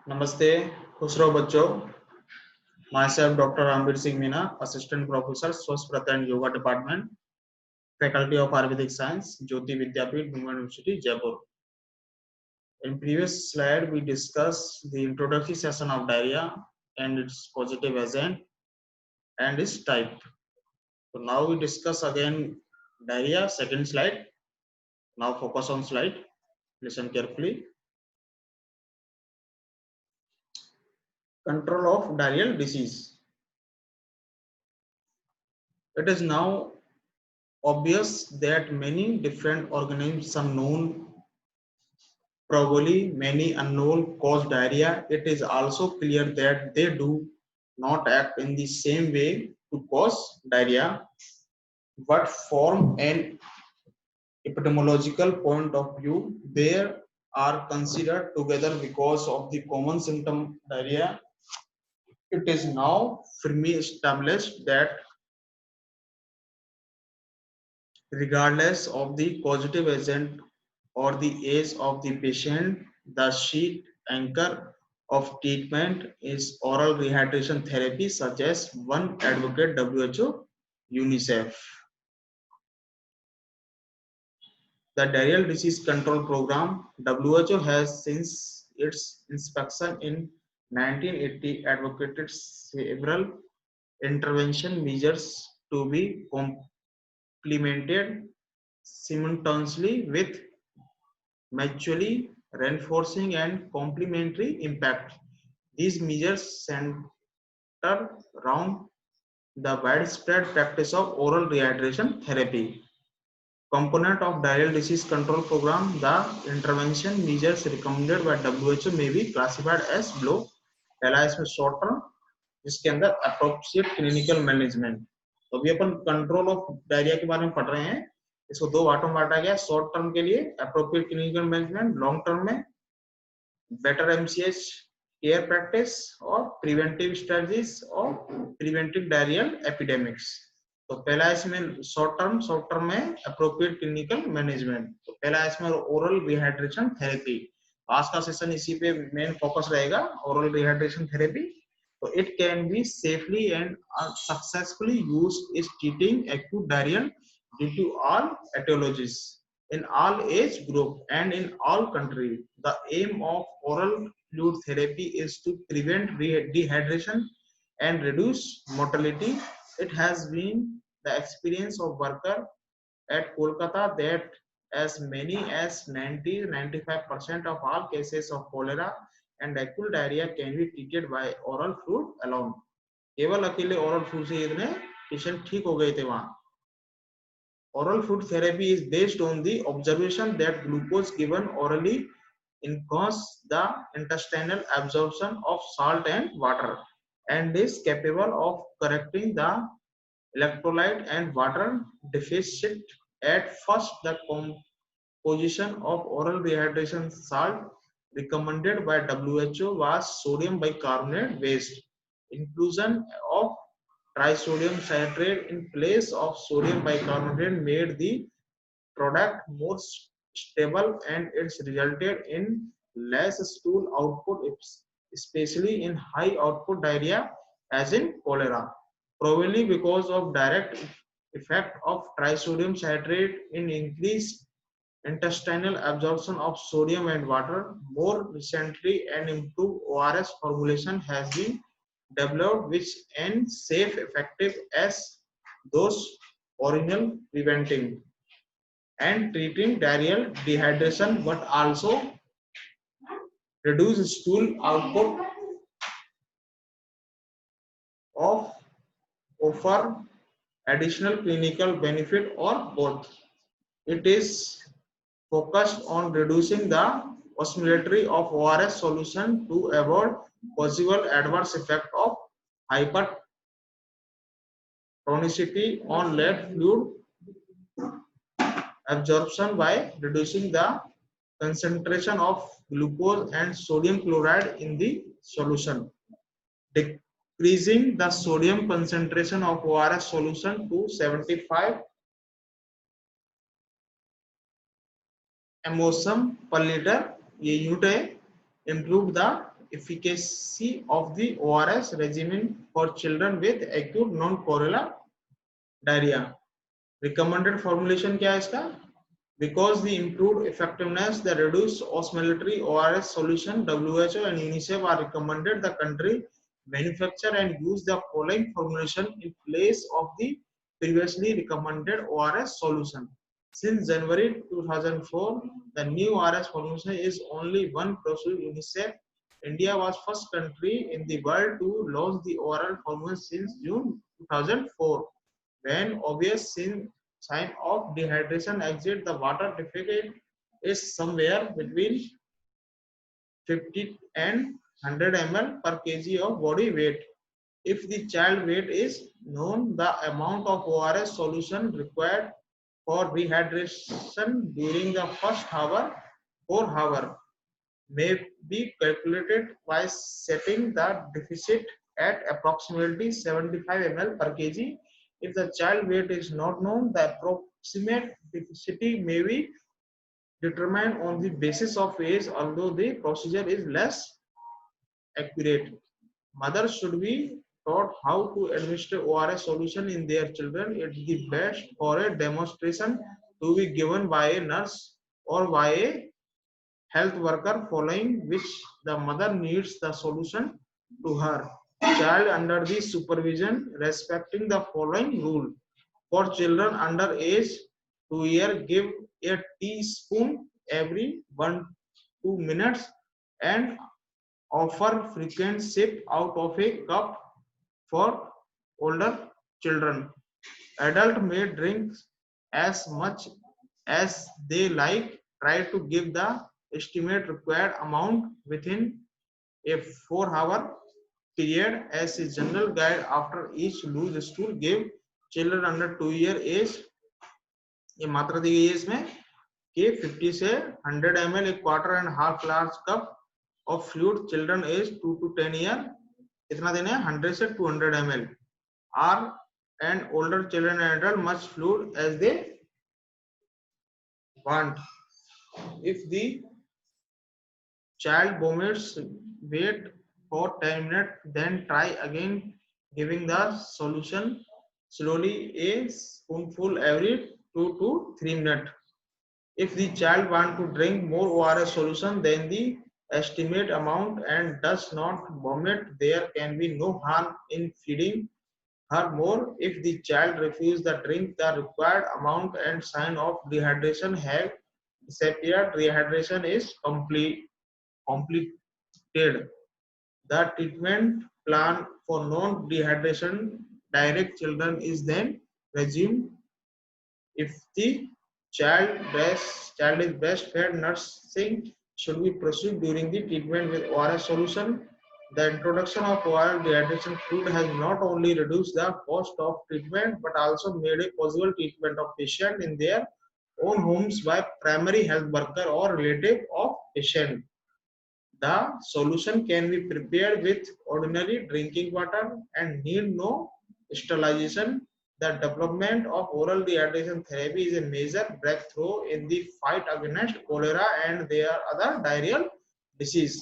नमस्ते, खुश रहो बच्चों। Myself Dr. Ranbir Singh Meena, Assistant Professor, Swasthya and Yoga Department, Faculty of Ayurvedic Science, Jyoti Vidyapeeth, Women University, Jaipur. In previous slide, we discussed the introductory session of diarrhea and its causative agent and its type. So now we discuss again diarrhea, second slide. Now focus on slide. Listen carefully. Control of diarrheal disease. It is now obvious that many different organisms, some known, probably many unknown, cause diarrhea. It is also clear that they do not act in the same way to cause diarrhea, but from an epidemiological point of view, they are considered together because of the common symptom diarrhea. It is now firmly established that regardless of the causative agent or the age of the patient, the sheet anchor of treatment is oral rehydration therapy, such as one advocate WHO, UNICEF. The Diarrheal Disease Control Program, WHO, has since its inspection in 1980 advocated several intervention measures to be complemented simultaneously with mutually reinforcing and complementary impact. These measures center around the widespread practice of oral rehydration therapy. Component of diarrheal disease control program, the intervention measures recommended by WHO may be classified as below. पहला इसमें short term, जिसके अंदर appropriate clinical management. तो अभी अपन control of diarrhoea के बारे में पढ़ रहे हैं। इसको दो पार्टों में बांटा गया। शॉर्ट टर्म के लिए appropriate clinical management, long term में बेटर एमसीएच केयर प्रैक्टिस और प्रिवेंटिव स्ट्रेटजीज और प्रिवेंटिव डायरियल एपिडेमिक्स। तो पहला इसमें शॉर्ट टर्म में अप्रोप्रिएट क्लिनिकल मैनेजमेंट। तो पहला इसमें ओरल रिहाइड्रेशन थेरेपी। आज का सेशन इसी पे मेन फोकस रहेगा, ओरल रिहाइड्रेशन थेरेपी। तो it can be safely and successfully used is treating acute diarrhoeal due to all aetiologies in all age group and in all country. The aim of oral fluid therapy is to prevent dehydration and reduce mortality. It has been the experience of worker at Kolkata that as many as 90-95% of all cases of cholera and acute diarrhea can be treated by oral fluid alone. केवल अकेले oral fluid से इतने patient ठीक हो गए थे वहां। Oral food therapy is based on the observation that glucose given orally enhances the intestinal absorption of salt and water and is capable of correcting the electrolyte and water deficit. At first, the composition of oral rehydration salt recommended by WHO was sodium bicarbonate based. Inclusion of trisodium citrate in place of sodium bicarbonate made the product more stable and it's resulted in less stool output, especially in high output diarrhea as in cholera. Probably because of direct effect of trisodium citrate in increased intestinal absorption of sodium and water. More recently, an improved ORS formulation has been developed which is safe, effective as those original, preventing and treating diarrheal dehydration, but also reduce stool output of offer additional clinical benefit or both. It is focused on reducing the osmolarity of ORS solution to avoid possible adverse effect of hypertonicity on lead fluid absorption by reducing the concentration of glucose and sodium chloride in the solution, decreasing the sodium concentration of ORS solution to 75 mmol per liter. ये unit है. Improve the efficacy of the ORS regimen for children with acute non-correlative diarrhea. Recommended formulation क्या है इसका? Because the improved effectiveness, the reduced osmolarity ORS solution, WHO and UNICEF are recommended the country manufacture and use the following formulation in place of the previously recommended ORS solution. Since January 2004, the new ORS formulation is only one procedure. UNICEF India was first country in the world to launch the oral formula since June 2004. When obvious sign of dehydration exit, the water deficit is somewhere between 50 and 100 ml per kg of body weight. If the child weight is known, the amount of ORS solution required for rehydration during the first hour, 4 hours, may be calculated by setting the deficit at approximately 75 ml per kg. If the child weight is not known, the approximate deficit may be determined on the basis of age, although the procedure is less accurate. Mothers should be taught how to administer ORS solution in their children. It's the best for a demonstration to be given by a nurse or by a health worker, following which the mother needs the solution to her child under the supervision, respecting the following rule. For children under age 2 years, give a teaspoon every 1-2 minutes and offer frequent sip out of a cup for older children. Adult may drink as much as they like. Try to give the estimate required amount within a 4-hour period as a general guide. After each loose stool, give children under 2 year age, ये मात्रा दी गई है इसमें कि 50 से 100 ml, a quarter and half large cup of fluid. Children age 2 to 10 year कितना देना है? 100 से 200 ml. Are and older children and adult much fluid as they want. If the child vomits, wait for 10 minutes, then try again, giving the solution slowly, a spoonful every 2 to 3 minutes. If the child wants to drink more ORS solution than the estimate amount and does not vomit, there can be no harm in feeding her more. If the child refuses to drink the required amount and sign of dehydration have disappeared, rehydration is completed. The treatment plan for non-dehydration direct children is then resumed. If the child is breastfed, nursing should be pursued during the treatment with ORS solution. The introduction of oral dehydration fluid has not only reduced the cost of treatment but also made a possible treatment of patient in their own homes by primary health worker or relative of patient. The solution can be prepared with ordinary drinking water and need no sterilization. The development of oral dehydration therapy is a major breakthrough in the fight against cholera and their other diarrheal disease.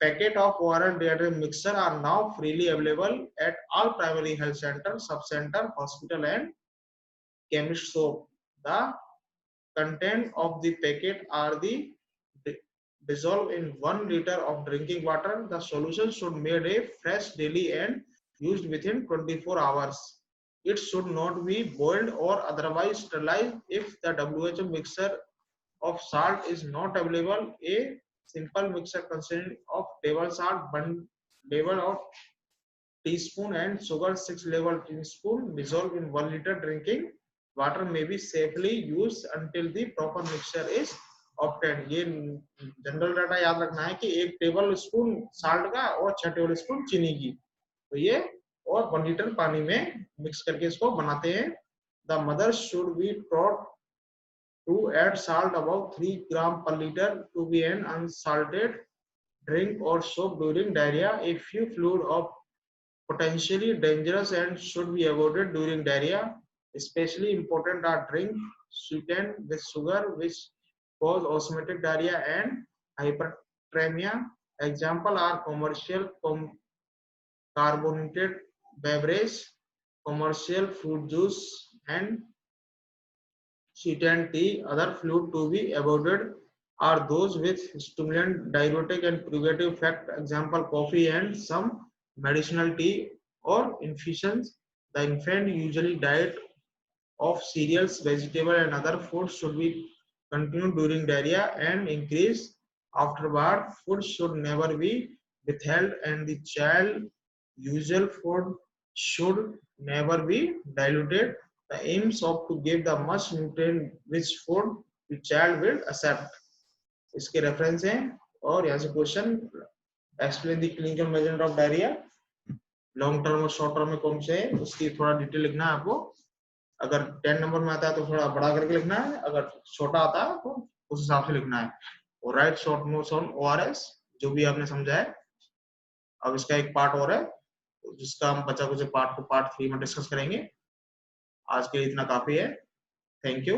Packet of oral dehydration mixture are now freely available at all primary health centers, sub-center, hospital and chemist shop. The content of the packet are the dissolved in 1 liter of drinking water. The solution should be made a fresh daily and used within 24 hours. It should not be boiled or otherwise sterilized. If the WHO mixture of salt is not available, a simple mixture consisting of table salt 1 level of teaspoon and sugar 6 level teaspoon dissolved in 1 liter drinking water may be safely used until the proper mixture is obtained. ये general data याद रखना है कि 1 table spoon salt का और 6 table spoon चीनी की, तो ये और 1 लीटर पानी में मिक्स करके इसको बनाते हैं. The mother should be taught to add salt about 3 gram per liter to be an unsalted drink or soap during diarrhea. A few fluid of potentially dangerous and should be avoided during diarrhea. Especially important are drink sweetened with sugar, which cause osmotic diarrhea and hyperthermia. Example are commercial carbonated beverage, commercial fruit juice, and sweetened tea. Other fluid to be avoided are those with stimulant, diuretic, and purgative effect. Example: coffee and some medicinal tea or infusions. The infant usually diet of cereals, vegetable, and other foods should be continued during diarrhea and increase after birth. Food should never be withheld, and the child usual food should never be diluted. The aims of to give the much nutrient rich food the child will accept. इसके reference हैं और यहाँ से question explain the clinical measurement of diarrhoea long term और short term में कौन से है उसकी थोड़ा डिटेल लिखना है आपको अगर 10 नंबर में आता है तो थोड़ा बड़ा करके लिखना है अगर छोटा आता है तो उस हिसाब से लिखना है और right short notes on ORS जो भी आपने समझा है अब इसका एक पार्ट और है जिसका हम बचा कुछ पार्ट को पार्ट 3 में डिस्कस करेंगे आज के लिए इतना काफी है थैंक यू